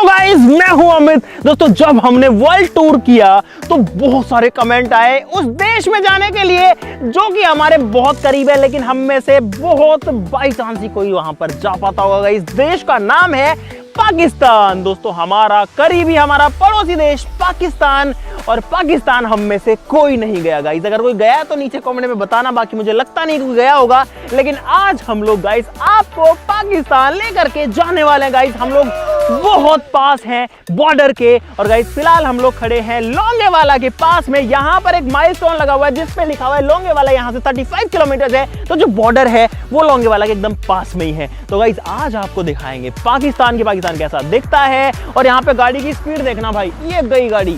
Guys, मैं हूं अमित। दोस्तों, जब हमने वर्ल्ड टूर किया तो बहुत सारे कमेंट आए उस देश में जाने के लिए जो कि हमारे बहुत करीब है, लेकिन हम में से बहुत बाई चांस ही कोई वहां पर जा पाता होगा। इस देश का नाम है पाकिस्तान। दोस्तों, हमारा करीबी, हमारा पड़ोसी देश पाकिस्तान, और पाकिस्तान हम में से कोई नहीं गया गाइस। अगर कोई गया तो नीचे कमेंट में बताना, बाकी मुझे लगता नहीं कोई गया होगा। लेकिन आज हम लोग गाइस आपको पाकिस्तान लेकर के जाने वाले हैं गाइस। हम लोग बहुत पास हैं बॉर्डर के, और गाइस फिलहाल हम लोग खड़े हैं लोंगेवाला के पास में। यहाँ पर एक माइलस्टोन लगा हुआ है जिस पे लिखा हुआ है लोंगेवाला। यहाँ से 35 किलोमीटर है, तो जो बॉर्डर है वो लोंगेवाला के एकदम पास में ही है। तो गाइस आज आपको दिखाएंगे पाकिस्तान कैसा दिखता है। और यहाँ पे गाड़ी की स्पीड देखना भाई, ये गई गाड़ी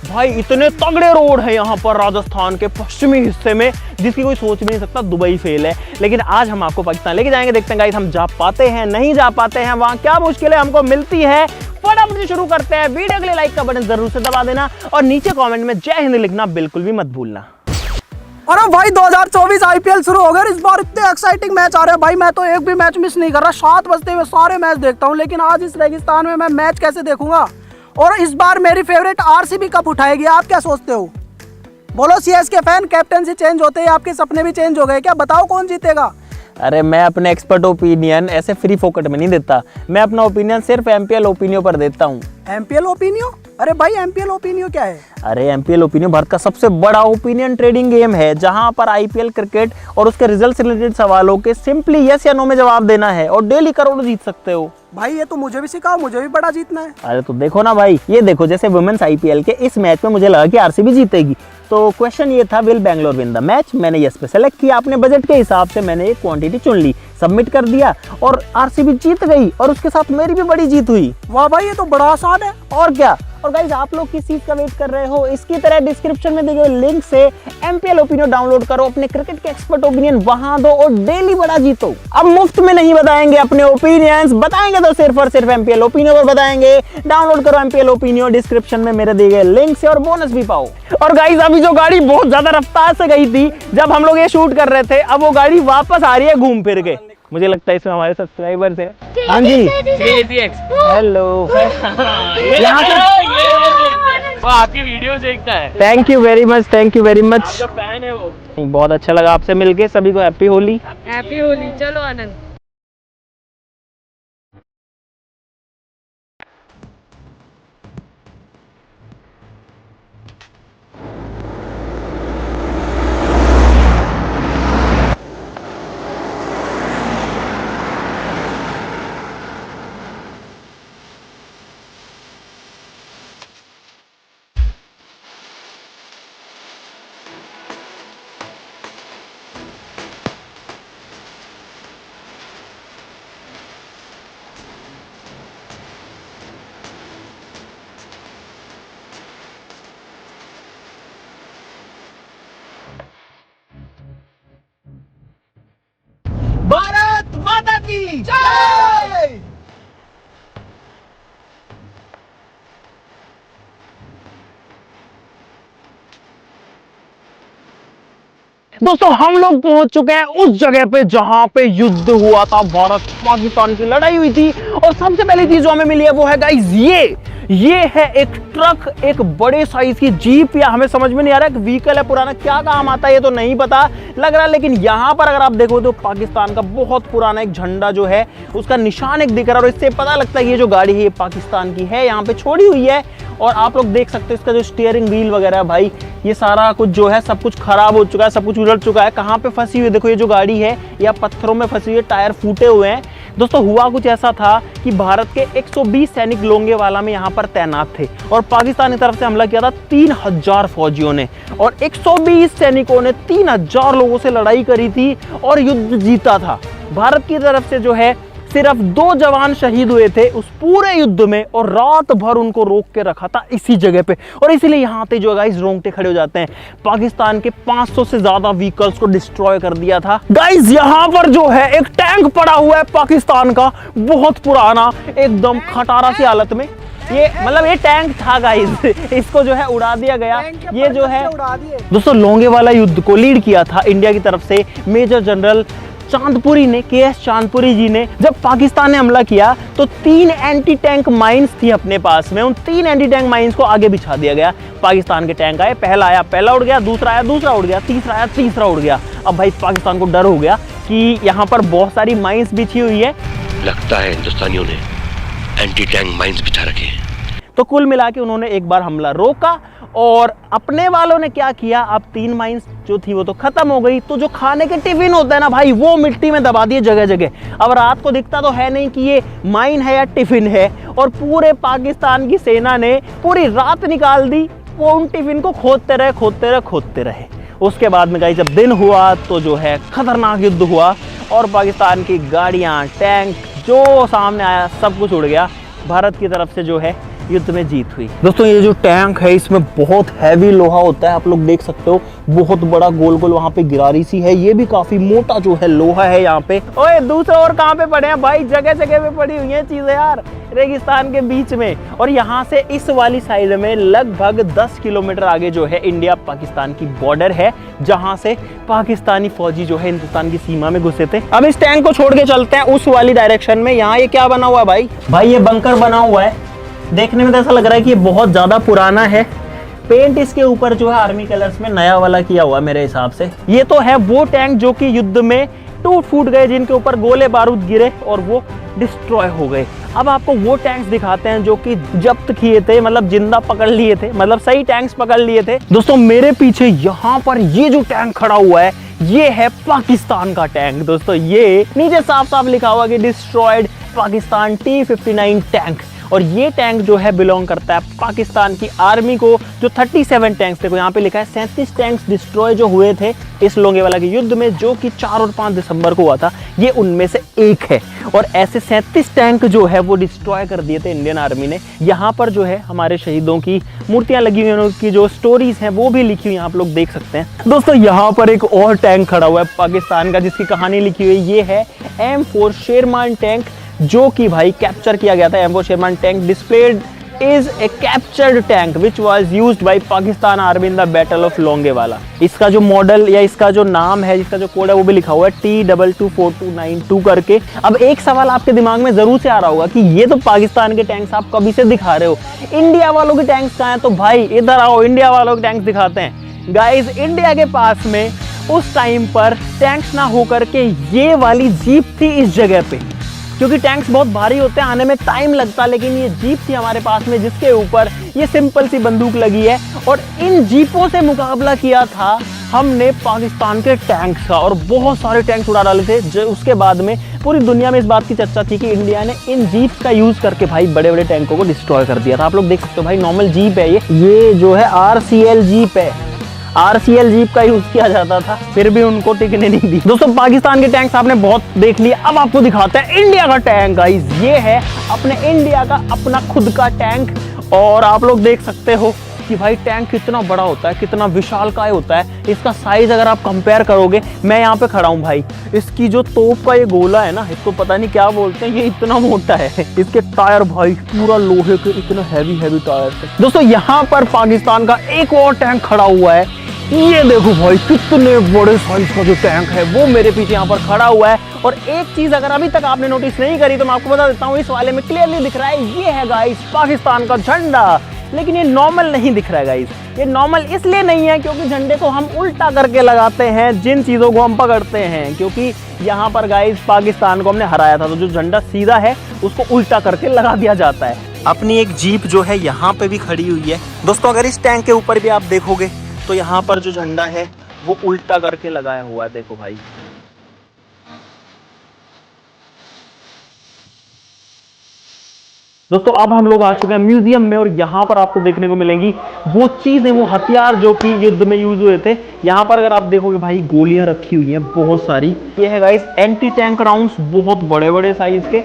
भाई। इतने तगड़े रोड है यहाँ पर राजस्थान के पश्चिमी हिस्से में, जिसकी कोई सोच भी नहीं सकता। दुबई फेल है। लेकिन आज हम आपको पाकिस्तान लेके जाएंगे। देखते हैं गाइस हम जा पाते हैं, नहीं जा पाते हैं, वहां क्या मुश्किलें हमको मिलती है। फटाफट से शुरू करते हैं। वीडियो के लिए लाइक का बटन जरूर से दबा देना, और नीचे कमेंट में जय हिंद लिखना बिल्कुल भी मत भूलना। अरे भाई 2024 आईपीएल शुरू हो गया। इस बार इतने एक्साइटिंग मैच आ रहे हैं भाई। मैं तो एक भी मैच मिस नहीं कर रहा। 7 बजते हुए सारे मैच देखता हूँ, लेकिन आज इस रेगिस्तान में मैं मैच कैसे देखूंगा। और इस बार मेरी फेवरेट आरसीबी कप उठाएगी। आप क्या सोचते हो? बोलो सीएसके फैन, कैप्टनसी चेंज होते ही आपके सपने भी चेंज हो गए क्या? बताओ कौन जीतेगा? अरे मैं अपने एक्सपर्ट ओपिनियन ऐसे फ्री फोकट में नहीं देता। मैं अपना ओपिनियन सिर्फ एमपीएल ओपिनियन पर देता हूँ। MPL opinion? अरे भाई एमपीएल ओपिनियन क्या है? अरे एमपीएल ओपिनियन भारत का सबसे बड़ा ओपिनियन ट्रेडिंग गेम है, जहां पर आईपीएल क्रिकेट और उसके रिजल्ट से रिलेटेड सवालों के सिंपली यस या नो में जवाब देना है, और डेली करोड़ों जीत सकते हो। भाई ये तो मुझे भी सिखाओ, मुझे भी बड़ा जीतना है। अरे तो देखो ना भाई, ये देखो जैसे वुमेन्स आईपीएल के इस मैच में मुझे लगा कि आरसीबी जीतेगी। तो क्वेश्चन ये था, will Bangalore win the match? मैंने यस पे सेलेक्ट किया। अपने बजट के हिसाब से मैंने एक क्वांटिटी चुन ली, सबमिट कर दिया, और आरसीबी जीत गई, और उसके साथ मेरी भी बड़ी जीत हुई। वाह भाई, ये तो बड़ा आसान है। और क्या। और गाइस आप लोग किस चीज का वेट कर रहे हो? इसकी तरह डिस्क्रिप्शन में दिए गए लिंक से एमपीएल ओपिनियन डाउनलोड करो, अपने क्रिकेट के एक्सपर्ट ओपिनियन वहां दो, और डेली बड़ा जीतो। अब मुफ्त में नहीं बताएंगे अपने ओपिनियंस, बताएंगे तो सिर्फ और सिर्फ एमपीएल ओपिनियन पर बताएंगे। डाउनलोड करो एमपीएल ओपिनियन डिस्क्रिप्शन में मेरे दिए गए लिंक से, और बोनस भी पाओ। और गाइस अभी जो गाड़ी बहुत ज्यादा रफ्तार से गई थी जब हम लोग ये शूट कर रहे थे, अब वो गाड़ी वापस आ रही है घूम फिर के। मुझे लगता है इसमें हमारे सब्सक्राइबर्स हैं। हाँ जी, हेलो। यहाँ वो आपकी वीडियो देखता है। Thank you very much, thank you very much. जो फैन है वो। बहुत अच्छा लगा आपसे मिलके। सभी को हैप्पी होली। हैप्पी होली। चलो आनंद। भारत माता की जय। दोस्तों, हम लोग पहुंच चुके हैं उस जगह पे जहां पे युद्ध हुआ था, भारत पाकिस्तान की लड़ाई हुई थी। और सबसे पहली चीज जो हमें मिली है वो है गाइस ये है एक ट्रक, एक बड़े साइज की जीप, या हमें समझ में नहीं आ रहा, एक व्हीकल है पुराना। क्या काम आता है ये तो नहीं पता लग रहा, लेकिन यहाँ पर अगर आप देखो तो पाकिस्तान का बहुत पुराना एक झंडा जो है उसका निशान एक दिख रहा है, और इससे पता लगता है ये जो गाड़ी है ये पाकिस्तान की है, यहाँ पे छोड़ी हुई है। और आप लोग देख सकते हो इसका जो स्टीयरिंग व्हील वगैरह है भाई, ये सारा कुछ जो है सब कुछ खराब हो चुका है, सब कुछ उलट चुका है। कहाँ पे फंसी हुई है देखो, ये जो गाड़ी है या पत्थरों में फंसी हुई है, टायर फूटे हुए हैं। दोस्तों, हुआ कुछ ऐसा था कि भारत के 120 सैनिक लोंगेवाला में यहाँ पर तैनात थे, और पाकिस्तान की तरफ से हमला किया था 3000 फौजियों ने, और 120 सैनिकों ने 3000 लोगों से लड़ाई करी थी और युद्ध जीता था। भारत की तरफ से जो है सिर्फ 2 जवान शहीद हुए थे उस पूरे युद्ध में, और रात भर उनको रोक के रखा था इसी जगह पे। और इसीलिए यहाँ आते जो गाइस रोंगटे खड़े हो जाते हैं। पाकिस्तान के 500 से ज्यादा व्हीकल्स को डिस्ट्रॉय कर दिया था गाइस। यहाँ पर जो है एक टैंक पड़ा हुआ है पाकिस्तान का, बहुत पुराना, एकदम खटारा सी हालत में। ये मतलब ये टैंक था गाइस, इसको जो है उड़ा दिया गया। ये जो है दोस्तों लोंगेवाला युद्ध को लीड किया था इंडिया की तरफ से मेजर जनरल चांदपुरी ने, के.एस. चांदपुरी जी ने, जब पाकिस्तान ने हमला किया तो 3 एंटी टैंक माइंस थी अपने पास में, उन 3 एंटी टैंक माइंस को आगे बिछा दिया गया। पाकिस्तान के टैंक आए, पहला आया पहला उड़ गया, दूसरा आया दूसरा उड़ गया, तीसरा आया तीसरा उड़ गया। अब भाई पाकिस्तान को डर हो गया कि यहाँ पर बहुत सारी माइंस बिछी हुई है, लगता है हिंदुस्तानियों ने एंटी टैंक माइंस बिछा रखे हैं। तो कुल मिला के उन्होंने एक बार हमला रोका और अपने वालों ने क्या किया, अब 3 माइंस जो थी वो तो खत्म हो गई, तो जो खाने के टिफिन होता है ना भाई, वो मिट्टी में दबा दिए जगह जगह। अब रात को दिखता तो है नहीं कि ये माइन है या टिफिन है, और पूरे पाकिस्तान की सेना ने पूरी रात निकाल दी, वो उन टिफिन को खोदते रहे खोदते रहे खोदते रहे। उसके बाद में गाइस जब दिन हुआ तो जो है खतरनाक युद्ध हुआ और पाकिस्तान की गाड़ियां, टैंक जो सामने आया सब कुछ उड़ गया। भारत की तरफ से जो है युद्ध में जीत हुई। दोस्तों ये जो टैंक है इसमें बहुत हैवी लोहा होता है, आप लोग देख सकते हो, बहुत बड़ा गोल गोल वहाँ पे गिरारी सी है, ये भी काफी मोटा जो है लोहा है यहाँ पे। ओए दूसरे और कहाँ पे पड़े हैं भाई, जगह जगह पे पड़ी हुई हैं चीजें यार, रेगिस्तान के बीच में। और यहाँ से इस वाली साइड में लगभग 10 किलोमीटर आगे जो है इंडिया पाकिस्तान की बॉर्डर है, जहाँ से पाकिस्तानी फौजी जो है हिंदुस्तान की सीमा में घुसे थे। अब इस टैंक को छोड़ के चलते हैं उस वाली डायरेक्शन में। यहाँ ये क्या बना हुआ है भाई, भाई ये बंकर बना हुआ है, देखने में तो ऐसा लग रहा है कि ये बहुत ज्यादा पुराना है। पेंट इसके ऊपर जो है आर्मी कलर्स में नया वाला किया हुआ है मेरे हिसाब से। ये तो है वो टैंक जो कि युद्ध में टूट फूट गए, जिनके ऊपर गोले बारूद गिरे और वो डिस्ट्रॉय हो गए। अब आपको वो टैंक्स दिखाते हैं जो कि जब्त किए थे, मतलब जिंदा पकड़ लिए थे, मतलब सही टैंक्स पकड़ लिए थे। दोस्तों मेरे पीछे यहाँ पर ये जो टैंक खड़ा हुआ है ये है पाकिस्तान का टैंक। दोस्तों ये नीचे साफ साफ लिखा हुआ कि डिस्ट्रॉयड पाकिस्तान T-59 टैंक, और ये टैंक जो है बिलोंग करता है पाकिस्तान की आर्मी को। जो 37 टैंक्स, देखो यहाँ पे लिखा है 37 टैंक्स डिस्ट्रॉय जो हुए थे इस लोंगेवाला के युद्ध में, जो कि 4 और 5 दिसंबर को हुआ था, ये उनमें से एक है। और ऐसे 37 टैंक जो है वो डिस्ट्रॉय कर दिए थे इंडियन आर्मी ने। यहाँ पर जो है हमारे शहीदों की मूर्तियां लगी हुई हैं, उनकी जो स्टोरीज हैं वो भी लिखी हुई हैं, आप लोग देख सकते हैं। दोस्तों यहाँ पर एक और टैंक खड़ा हुआ है पाकिस्तान का, जिसकी कहानी लिखी हुई है, ये है M4 शेरमान टैंक, जो कि भाई कैप्चर किया गया था। M4 Sherman tank displayed is a captured tank which was used by Pakistan army in the battle of Longewala. इसका जो मॉडल या इसका जो नाम है, जिसका जो कोड है वो भी लिखा हुआ है T224292 करके। अब एक सवाल आपके दिमाग में जरूर से आ रहा होगा कि ये तो पाकिस्तान के टैंक्स आप कभी से दिखा रहे हो, इंडिया वालों के टैंक्स कहाँ हैं? तो भाई इधर आओ, इंडिया वालों के टैंक्स दिखाते हैं। गाइस इंडिया के पास में उस टाइम पर टैंक्स ना होकर के ये वाली जीप थी इस जगह पे, क्योंकि टैंक्स बहुत भारी होते हैं, आने में टाइम लगता, लेकिन ये जीप थी हमारे पास में जिसके ऊपर ये सिंपल सी बंदूक लगी है। और इन जीपों से मुकाबला किया था हमने पाकिस्तान के टैंक्स का, और बहुत सारे टैंक्स उड़ा डाले थे। जो उसके बाद में पूरी दुनिया में इस बात की चर्चा थी कि इंडिया ने इन जीप्स का यूज करके भाई बड़े बड़े टैंकों को डिस्ट्रॉय कर दिया था। आप लोग देख सकते हो भाई, नॉर्मल जीप है ये जो है RCL जीप है, RCL जीप का यूज किया जाता था, फिर भी उनको टिकने नहीं दी। दोस्तों पाकिस्तान के टैंक्स आपने बहुत देख लिए, अब आपको दिखाते हैं इंडिया का टैंक। गाइस ये है अपने इंडिया का अपना खुद का टैंक, और आप लोग देख सकते हो कि भाई टैंक कितना बड़ा होता है, कितना विशालकाय होता है। इसका साइज अगर आप कंपेयर करोगे, मैं यहाँ पे खड़ा हूँ भाई, इसकी जो तोप का ये गोला है ना, इसको पता नहीं क्या बोलते हैं, ये इतना मोटा है। इसके टायर भाई पूरा लोहे के, इतना हैवी हैवी टायर है। दोस्तों यहाँ पर पाकिस्तान का एक और टैंक खड़ा हुआ है, ये देखो भाई कितने बड़े साइज का जो टैंक है वो मेरे पीछे यहाँ पर खड़ा हुआ है। और एक चीज अगर अभी तक आपने नोटिस नहीं करी तो मैं आपको बता देता हूँ, इस वाले में क्लियरली दिख रहा है, ये है गाइस पाकिस्तान का झंडा। लेकिन ये नॉर्मल नहीं दिख रहा है गाइस, ये नॉर्मल इसलिए नहीं है क्योंकि झंडे को हम उल्टा करके लगाते हैं जिन चीजों को हम पकड़ते हैं, क्योंकि यहाँ पर गाइस पाकिस्तान को हमने हराया था, तो जो झंडा सीधा है उसको उल्टा करके लगा दिया जाता है। अपनी एक जीप जो है यहाँ पे भी खड़ी हुई है। दोस्तों अगर इस टैंक के ऊपर भी आप देखोगे तो यहाँ पर जो झंडा है वो उल्टा करके लगाया हुआ है, देखो भाई। दोस्तों अब हम लोग आ चुके हैं म्यूजियम में, और यहाँ पर आपको देखने को मिलेंगी वो चीजें, वो हथियार जो कि युद्ध में यूज हुए थे। यहाँ पर अगर आप देखोगे भाई गोलियां रखी हुई हैं बहुत सारी। ये है गाइस एंटी टैंक राउंड्स, बहुत बड़े बड़े साइज के।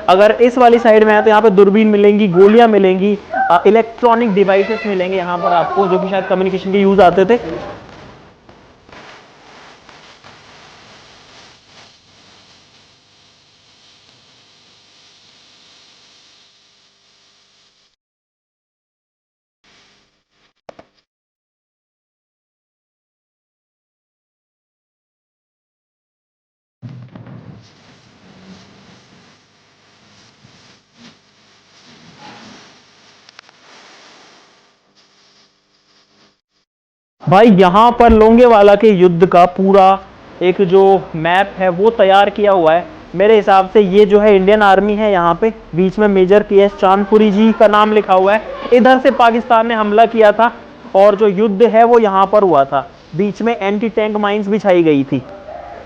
अगर इस वाली साइड में आए तो यहाँ पे दूरबीन मिलेंगी, गोलियां मिलेंगी, इलेक्ट्रॉनिक डिवाइसेस मिलेंगे यहाँ पर आपको, जो कि शायद कम्युनिकेशन के यूज आते थे। भाई यहाँ पर लोंगेवाला के युद्ध का पूरा एक जो मैप है वो तैयार किया हुआ है। मेरे हिसाब से ये जो है इंडियन आर्मी है, यहाँ पे बीच में मेजर PS चांदपुरी जी का नाम लिखा हुआ है। इधर से पाकिस्तान ने हमला किया था और जो युद्ध है वो यहाँ पर हुआ था। बीच में एंटी टैंक माइंस बिछाई गई थी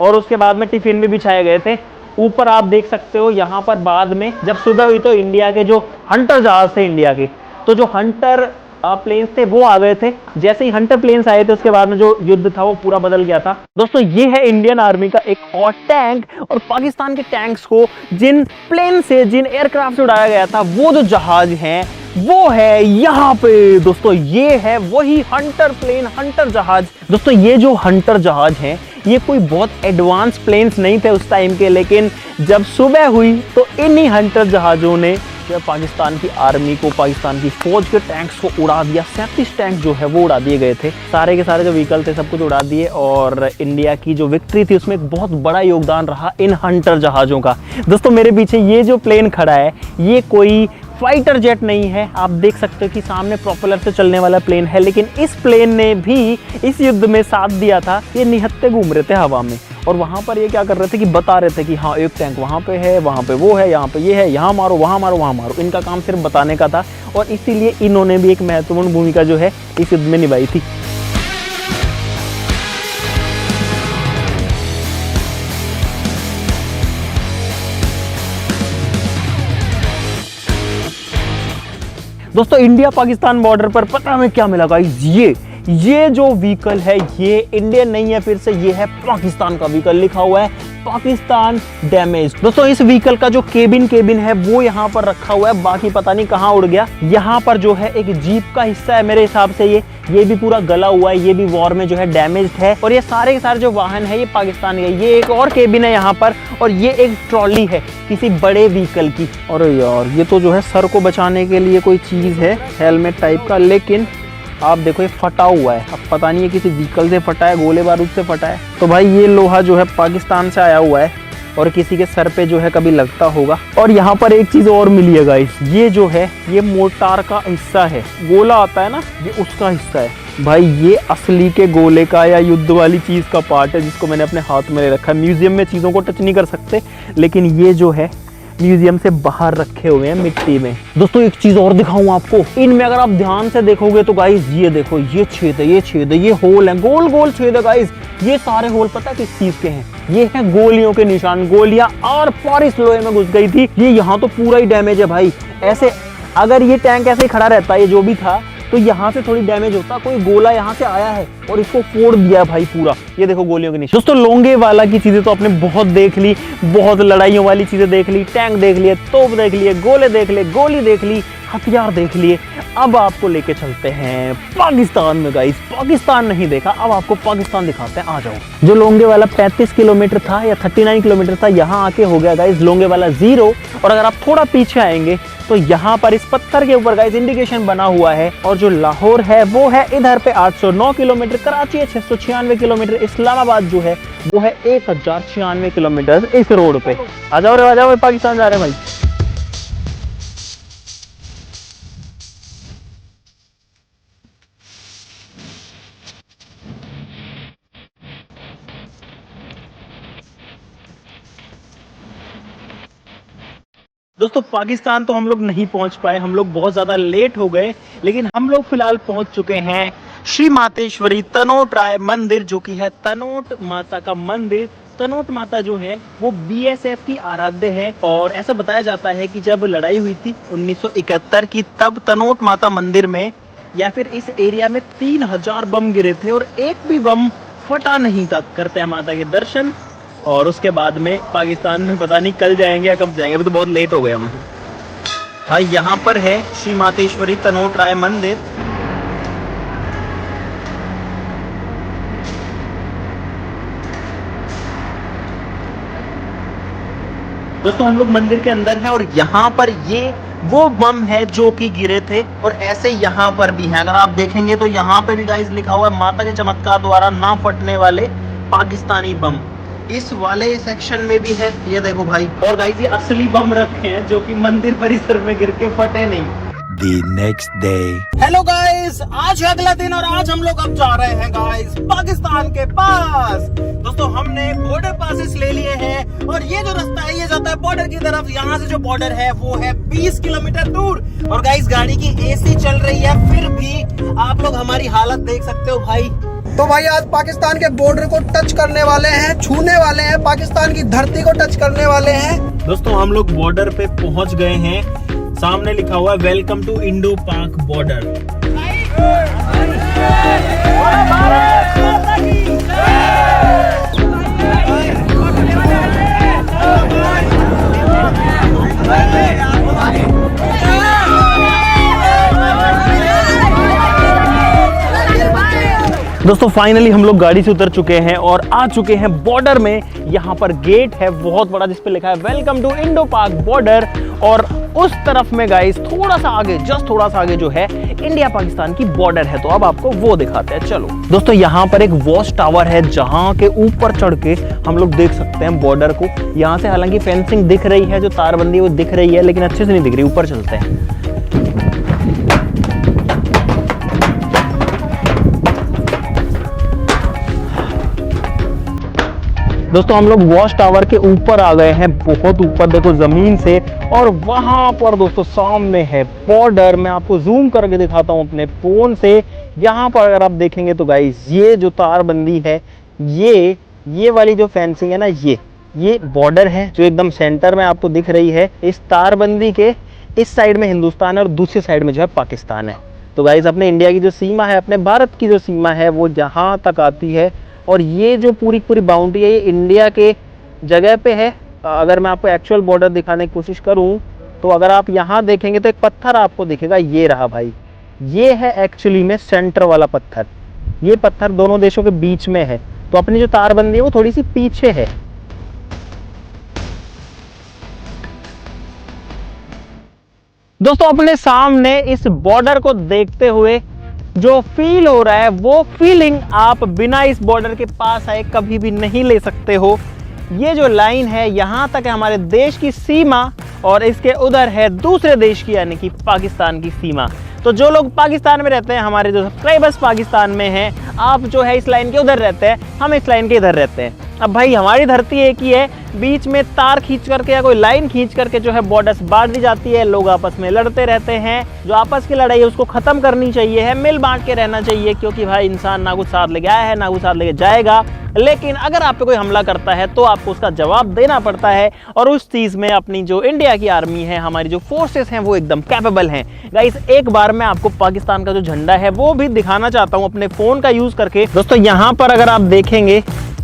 और उसके बाद में टिफिन भी बिछाए गए थे। ऊपर आप देख सकते हो यहाँ पर बाद में जब सुबह हुई तो इंडिया के जो हंटर जहाज थे इंडिया के, तो जो हंटर प्लेन्स थे वो आ गए थे। जैसे ही हंटर प्लेन्स आए थे उसके बाद में जो युद्ध था वो पूरा बदल गया था। दोस्तों ये है इंडियन आर्मी का एक और टैंक, और पाकिस्तान के टैंक्स को जिन प्लेन से, जिन एयरक्राफ्ट से उड़ाया गया था, वो जो जहाज हैं वो है यहाँ पे। दोस्तों ये है वही हंटर प्लेन, हंटर जहाज। दोस्तों ये जो हंटर जहाज हैं ये कोई बहुत एडवांस प्लेन्स नहीं थे उस टाइम के, लेकिन जब सुबह हुई तो इन्हीं हंटर जहाजों ने जब पाकिस्तान की आर्मी को, पाकिस्तान की फौज के टैंक्स को उड़ा दिया। 37 टैंक जो है वो उड़ा दिए गए थे। सारे के सारे जो व्हीकल थे सब कुछ उड़ा दिए, और इंडिया की जो विक्ट्री थी उसमें एक बहुत बड़ा योगदान रहा इन हंटर जहाजों का। दोस्तों मेरे पीछे ये जो प्लेन खड़ा है ये कोई फाइटर जेट नहीं है। आप देख सकते हो कि सामने प्रोपेलर से चलने वाला प्लेन है, लेकिन इस प्लेन ने भी इस युद्ध में साथ दिया था। ये निहत्ते घूम रहे थे हवा में, और वहां पर ये क्या कर रहे थे कि बता रहे थे कि हाँ एक टैंक वहां पे है, वहां पे वो है, यहाँ पे ये है, यहाँ मारो, वहां मारो, वहां मारो। इनका काम सिर्फ बताने का था, और इसीलिए इन्होंने भी एक महत्वपूर्ण भूमिका जो है इस युद्ध में निभाई थी। दोस्तों इंडिया पाकिस्तान बॉर्डर पर पता हमें क्या मिला गाइस, ये जो व्हीकल है ये इंडियन नहीं है, फिर से ये है पाकिस्तान का व्हीकल। लिखा हुआ है पाकिस्तान डैमेज। दोस्तों इस व्हीकल का जो केबिन है वो यहाँ पर रखा हुआ है, बाकी पता नहीं कहाँ उड़ गया। यहाँ पर जो है एक जीप का हिस्सा है मेरे हिसाब से, ये भी पूरा गला हुआ है, ये भी वॉर में जो है डैमेज्ड है। और ये सारे के सारे जो वाहन है ये पाकिस्तान के। ये एक और केबिन है यहाँ पर, और ये एक ट्रॉली है किसी बड़े व्हीकल की। और यार ये तो जो है सर को बचाने के लिए कोई चीज है, हेलमेट टाइप का, लेकिन आप देखो ये फटा हुआ है। अब पता नहीं है किसी व्हीकल से फटा है, गोले बारूद से फटा है। तो भाई ये लोहा जो है पाकिस्तान से आया हुआ है, और किसी के सर पे जो है कभी लगता होगा। और यहाँ पर एक चीज और मिली है गाइस, ये जो है ये मोर्टार का हिस्सा है। गोला आता है ना, ये उसका हिस्सा है। भाई ये असली के गोले का या युद्ध वाली चीज का पार्ट है, जिसको मैंने अपने हाथ में ले रखा है। म्यूजियम में चीजों को टच नहीं कर सकते, लेकिन ये जो है म्यूजियम से बाहर रखे हुए हैं मिट्टी में। दोस्तों एक चीज और दिखाऊं आपको, इनमें अगर आप ध्यान से देखोगे तो गाइस ये देखो, ये छेद है, ये छेद है, ये होल है, गोल गोल छेद है गाइस। ये सारे होल पता किस चीज के हैं? ये है गोलियों के निशान। गोलियां और पार इस लोहे में घुस गई थी। ये यहाँ तो पूरा ही डैमेज है भाई। ऐसे अगर ये टैंक ऐसे ही खड़ा रहता, ये जो भी था, तो यहाँ से थोड़ी डैमेज होता। कोई गोला यहाँ से आया है और इसको फोड़ दिया भाई पूरा। ये देखो गोलियों के निशान। दोस्तों लोंगेवाला की चीजें तो आपने बहुत देख ली, बहुत लड़ाइयों वाली चीजें देख ली, टैंक देख लिए, तोप देख लिए, गोले देख लिए, गोली देख ली, हथियार देख लिए। अब आपको लेके चलते हैं पाकिस्तान में गाइस। पाकिस्तान नहीं देखा, अब आपको पाकिस्तान दिखाते हैं, आ जाओ। जो लोंगेवाला 35 किलोमीटर था या 39 किलोमीटर था, यहाँ आके हो गया गाइस लोंगेवाला 0। और अगर आप थोड़ा पीछे आएंगे तो यहाँ पर इस पत्थर के ऊपर गाइस इंडिकेशन बना हुआ है। और जो लाहौर है वो है इधर पे 809 किलोमीटर, कराची है 696 किलोमीटर, इस्लामाबाद जो है वो है 1096 किलोमीटर इस रोड पे। आ जाओ रे, आ जाओ, पाकिस्तान जा रहे हैं भाई। दोस्तों पाकिस्तान तो हम लोग नहीं पहुंच पाए, हम लोग बहुत ज्यादा लेट हो गए, लेकिन हम लोग फिलहाल पहुंच चुके हैं श्री मातेश्वरी तनोट राय मंदिर, जो कि है तनोट माता का मंदिर। तनोट माता जो है वो BSF की आराध्य है, और ऐसा बताया जाता है कि जब लड़ाई हुई थी 1971 की, तब तनोट माता मंदिर में या फिर इस एरिया में 3000 बम गिरे थे और एक भी बम फटा नहीं था। करते हैं माता के दर्शन, और उसके बाद में पाकिस्तान में पता नहीं कल जाएंगे या कब जाएंगे, अभी तो बहुत लेट हो गए हम। हाँ यहाँ पर है श्री मातेश्वरी तनोट राय मंदिर। दोस्तों हम लोग मंदिर के अंदर है, और यहाँ पर ये वो बम है जो कि गिरे थे, और ऐसे यहाँ पर भी है। अगर आप देखेंगे तो यहाँ पे भी गाइस लिखा हुआ है माता के चमत्कार द्वारा ना फटने वाले पाकिस्तानी बम। इस वाले सेक्शन में भी है, ये देखो भाई। और गाइस ये असली बम रखे हैं जो कि मंदिर परिसर में गिर के फटे नहीं। the next day. Hello guys, आज है अगला दिन और आज हम लोग अब जा रहे हैं गाइस पाकिस्तान के पास। दोस्तों हमने बॉर्डर पासेस ले लिए हैं और ये जो रास्ता है ये जाता है बॉर्डर की तरफ। यहाँ से जो बॉर्डर है वो है 20 किलोमीटर दूर। और गाइस गाड़ी की एसी चल रही है, फिर भी आप लोग हमारी हालत देख सकते हो भाई। तो भाई आज पाकिस्तान के बॉर्डर को टच करने वाले हैं, छूने वाले हैं, पाकिस्तान की धरती को टच करने वाले हैं। दोस्तों हम लोग बॉर्डर पे पहुंच गए हैं। सामने लिखा हुआ है वेलकम टू इंडो पाक बॉर्डर। दोस्तों फाइनली हम लोग गाड़ी से उतर चुके हैं और आ चुके हैं बॉर्डर में। यहाँ पर गेट है बहुत बड़ा जिस पे लिखा है वेलकम टू इंडो पाक बॉर्डर। और उस तरफ में गाइस थोड़ा सा आगे, जस्ट थोड़ा सा आगे जो है इंडिया पाकिस्तान की बॉर्डर है। तो अब आपको वो दिखाते हैं, चलो। दोस्तों यहाँ पर एक वॉच टावर है जहाँ के ऊपर चढ़ के हम लोग देख सकते हैं बॉर्डर को। यहाँ से हालांकि फेंसिंग दिख रही है, जो तारबंदी वो दिख रही है, लेकिन अच्छे से नहीं दिख रही। ऊपर चलते हैं। दोस्तों हम लोग वॉच टावर के ऊपर आ गए हैं, बहुत ऊपर देखो जमीन से। और वहां पर दोस्तों सामने है बॉर्डर। मैं आपको जूम करके दिखाता हूं अपने फोन से। यहाँ पर अगर आप देखेंगे तो गाइस ये जो तारबंदी है, ये वाली जो फेंसिंग है ना, ये बॉर्डर है जो एकदम सेंटर में आपको दिख रही है। इस तारबंदी के इस साइड में हिंदुस्तान है और दूसरी साइड में जो है पाकिस्तान है। तो गाइस अपने इंडिया की जो सीमा है, अपने भारत की जो सीमा है वो जहाँ तक आती है। और ये जो पूरी बाउंड्री है ये इंडिया के जगह पे है। अगर मैं आपको एक्चुअल बॉर्डर दिखाने की कोशिश करूं तो अगर आप यहाँ देखेंगे तो एक पत्थर आपको दिखेगा, ये रहा भाई। ये है एक्चुअली में सेंटर वाला पत्थर। ये पत्थर दोनों देशों के बीच में है। तो अपनी जो तारबंदी है वो थोड़ी सी पीछे है। दोस्तों अपने सामने इस बॉर्डर को देखते हुए जो फील हो रहा है वो फीलिंग आप बिना इस बॉर्डर के पास आए कभी भी नहीं ले सकते हो। ये जो लाइन है यहाँ तक है हमारे देश की सीमा और इसके उधर है दूसरे देश की यानी कि पाकिस्तान की सीमा। तो जो लोग पाकिस्तान में रहते हैं, हमारे जो सब्सक्राइबर्स पाकिस्तान में हैं, आप जो है इस लाइन के उधर रहते हैं, हम इस लाइन के इधर रहते हैं। अब भाई हमारी धरती एक ही है, बीच में तार खींच करके या कोई लाइन खींच करके जो है बॉर्डर्स बांट दी जाती है। लोग आपस में लड़ते रहते हैं। जो आपस की लड़ाई है उसको खत्म करनी चाहिए है, मिल बांट के रहना चाहिए। क्योंकि भाई इंसान ना कुछ साथ लेके आया है ना कुछ साथ लेके जाएगा। लेकिन अगर आप पे कोई हमला करता है तो आपको उसका जवाब देना पड़ता है। और उस चीज में अपनी जो इंडिया की आर्मी है, हमारी जो फोर्सेस हैं वो एकदम कैपेबल हैं। गाइस एक बार मैं आपको पाकिस्तान का जो झंडा है वो भी दिखाना चाहता हूँ अपने फोन का यूज करके। दोस्तों यहाँ पर अगर आप देखेंगे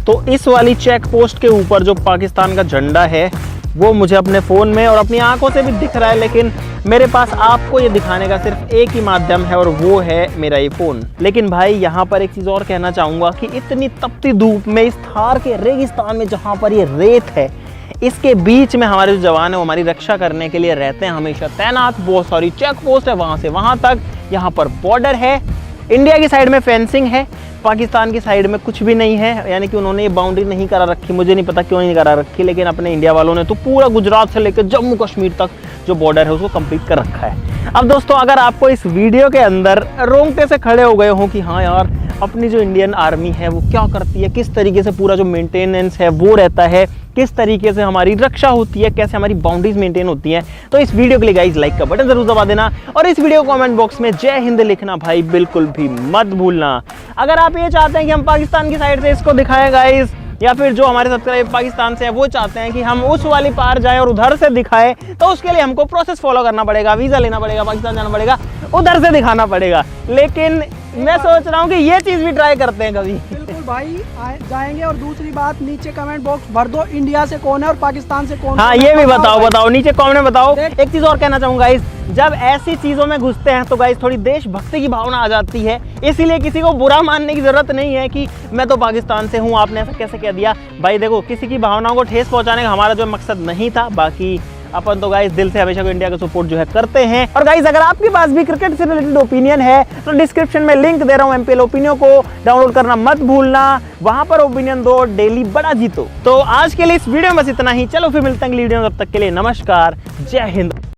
तो इस वाली चेक पोस्ट के ऊपर जो पाकिस्तान का झंडा है वो मुझे अपने फ़ोन में और अपनी आंखों से भी दिख रहा है। लेकिन मेरे पास आपको ये दिखाने का सिर्फ एक ही माध्यम है और वो है मेरा ये फ़ोन। लेकिन भाई यहाँ पर एक चीज़ और कहना चाहूँगा कि इतनी तपती धूप में इस थार के रेगिस्तान में जहाँ पर ये रेत है, इसके बीच में हमारे जो जवान है वो हमारी रक्षा करने के लिए रहते हैं हमेशा तैनात। बहुत सारी चेक पोस्ट है वहाँ से वहाँ तक। यहाँ पर बॉर्डर है, इंडिया की साइड में फेंसिंग है, पाकिस्तान की साइड में कुछ भी नहीं है। यानी कि उन्होंने ये बाउंड्री नहीं करा रखी, मुझे नहीं पता क्यों नहीं करा रखी। लेकिन अपने इंडिया वालों ने तो पूरा गुजरात से लेकर जम्मू कश्मीर तक जो बॉर्डर है उसको कंप्लीट कर रखा है। अब दोस्तों अगर आपको इस वीडियो के अंदर रोंगटे से खड़े हो गए हो कि हाँ यार अपनी जो इंडियन आर्मी है वो क्या करती है, किस तरीके से पूरा जो मेंटेनेंस है वो रहता है, किस तरीके से हमारी रक्षा होती है, कैसे हमारी बाउंड्रीज मेंटेन होती हैं, तो इस वीडियो के लिए गाइस लाइक का बटन जरूर दबा देना और इस वीडियो कमेंट बॉक्स में जय हिंद लिखना भाई बिल्कुल भी मत भूलना। अगर आप ये चाहते हैं कि हम पाकिस्तान की साइड से इसको दिखाएं गाइस, या फिर जो हमारे सब्सक्राइबर पाकिस्तान से है वो चाहते हैं कि हम उस वाली पार जाएं और उधर से दिखाएं, तो उसके लिए हमको प्रोसेस फॉलो करना पड़ेगा, वीज़ा लेना पड़ेगा, पाकिस्तान जाना पड़ेगा, उधर से दिखाना पड़ेगा। लेकिन मैं सोच रहा हूँ कि ये चीज़ भी ट्राई करते हैं कभी। बिल्कुल भाई जाएंगे। और दूसरी बात, नीचे कमेंट बॉक्स भर दो, इंडिया से कौन है और पाकिस्तान से कौन। हाँ ये भी बताओ नीचे कमेंट में बताओ। एक चीज़ और कहना चाहूँगा गाइस, जब ऐसी चीज़ों में घुसते हैं तो गाइस थोड़ी देशभक्ति की भावना आ जाती है। इसीलिए किसी को बुरा मानने की जरूरत नहीं है कि मैं तो पाकिस्तान से हूँ, आपने ऐसा कैसे कह दिया। भाई देखो किसी की भावनाओं को ठेस पहुँचाने का हमारा जो मकसद नहीं था। बाकी अपन तो गाइस दिल से हमेशा को इंडिया का सपोर्ट जो है करते हैं। और गाइस अगर आपके पास भी क्रिकेट से रिलेटेड ओपिनियन है तो डिस्क्रिप्शन में लिंक दे रहा हूँ, एमपीएल ओपिनियन को डाउनलोड करना मत भूलना। वहां पर ओपिनियन दो, डेली बड़ा जीतो। तो आज के लिए इस वीडियो में बस इतना ही। चलो फिर मिलते हैं अगली वीडियो में, तब तक के लिए नमस्कार, जय हिंद।